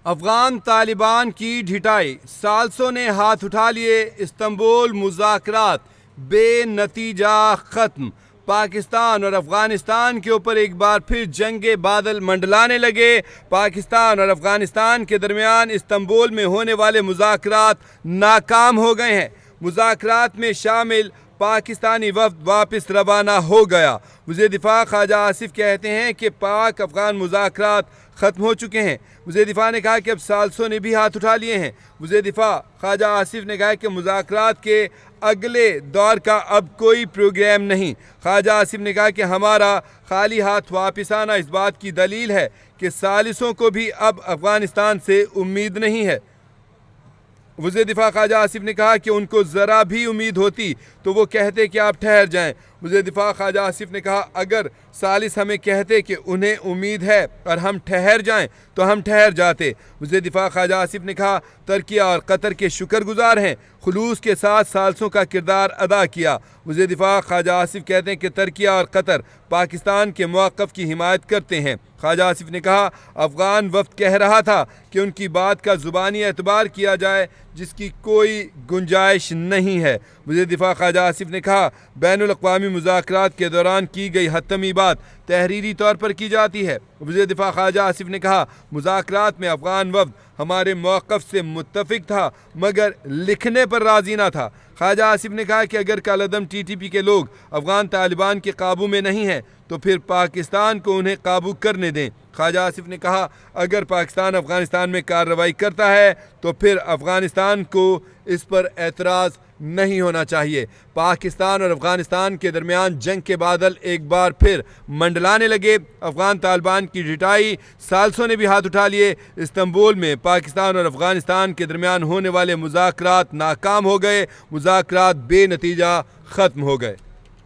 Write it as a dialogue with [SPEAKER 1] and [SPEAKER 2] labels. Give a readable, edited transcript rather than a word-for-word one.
[SPEAKER 1] अफगान तालिबान की ढिठाई, साल्सों ने हाथ उठा लिए, इस्तांबुल मुज़ाकरात बेनतीजा ख़त्म। पाकिस्तान और अफ़गानिस्तान के ऊपर एक बार फिर जंगे बादल मंडलाने लगे। पाकिस्तान और अफ़गानिस्तान के दरमियान इस्तांबुल में होने वाले मुज़ाकरात नाकाम हो गए हैं। मुज़ाकरात में शामिल पाकिस्तानी वफ़द वापस रवाना हो गया। वज़ीर दिफ़ा ख्वाजा आसिफ कहते हैं कि पाक अफ़गान मुज़ाकरात ख़त्म हो चुके हैं। वज़ीर दिफ़ा ने कहा कि अब साल्सों ने भी हाथ उठा लिए हैं। वज़ीर दिफ़ा ख्वाजा आसिफ ने कहा कि मुज़ाकरात के अगले दौर का अब कोई प्रोग्राम नहीं। ख्वाजा आसिफ ने कहा कि हमारा खाली हाथ वापस आना इस बात की दलील है कि सालिसों को भी अब अफ़गानिस्तान से उम्मीद नहीं है। वज़ीर दिफ़ा ख्वाजा आसिफ ने कहा कि उनको ज़रा भी उम्मीद होती तो वो कहते कि आप ठहर जाएं। वज़ीर दिफ़ा ख्वाजा आसिफ ने कहा अगर सालिस हमें कहते कि उन्हें उम्मीद है और हम ठहर जाएं तो हम ठहर जाते। वज़ीर दिफ़ा ख्वाजा आसिफ ने कहा तुर्की और कतर के शुक्रगुजार हैं, खुलूस के साथ साल्सों का किरदार अदा किया। वज़ीर दिफ़ा ख्वाजा आसिफ कहते हैं कि तुर्की और कतर पाकिस्तान के मौक़िफ़ की हिमायत करते हैं। ख्वाजा आसिफ ने कहा अफ़गान वफ़द कह रहा था कि उनकी बात का ज़ुबानी एतबार किया जाए, जिसकी कोई गुंजाइश नहीं है। वज़ीर दिफ़ा ख्वाजा आसिफ ने कहा बैनुल अक़वामी मुज़ाकरात के दौरान की गई हतमी बात तहरीरी तौर पर की जाती है। वज़ीर दिफ़ा ख्वाजा आसिफ ने कहा मुज़ाकरात में अफ़गान वफ़द हमारे मौक़िफ़ से मुत्तफ़िक था मगर लिखने पर राज़ी ना था। ख्वाजा आसिफ ने कहा कि अगर कालअदम TTP के लोग अफ़गान तालिबान के काबू में नहीं हैं तो फिर पाकिस्तान को उन्हें काबू करने दें। ख्वाजा आसिफ ने कहा अगर पाकिस्तान अफ़गानिस्तान में कार्रवाई करता है तो फिर अफ़गानिस्तान को इस पर एतराज़ नहीं होना चाहिए। पाकिस्तान और अफ़गानिस्तान के दरमियान जंग के बादल एक बार फिर मंडलाने लगे। अफ़गान तालिबान की ढिठाई, साल्सों ने भी हाथ उठा लिए। इस्तांबुल में पाकिस्तान और अफ़गानिस्तान के दरमियान होने वाले मुज़ाकरात नाकाम हो गए। मुज़ाकरात बेनतीजा ख़त्म हो गए।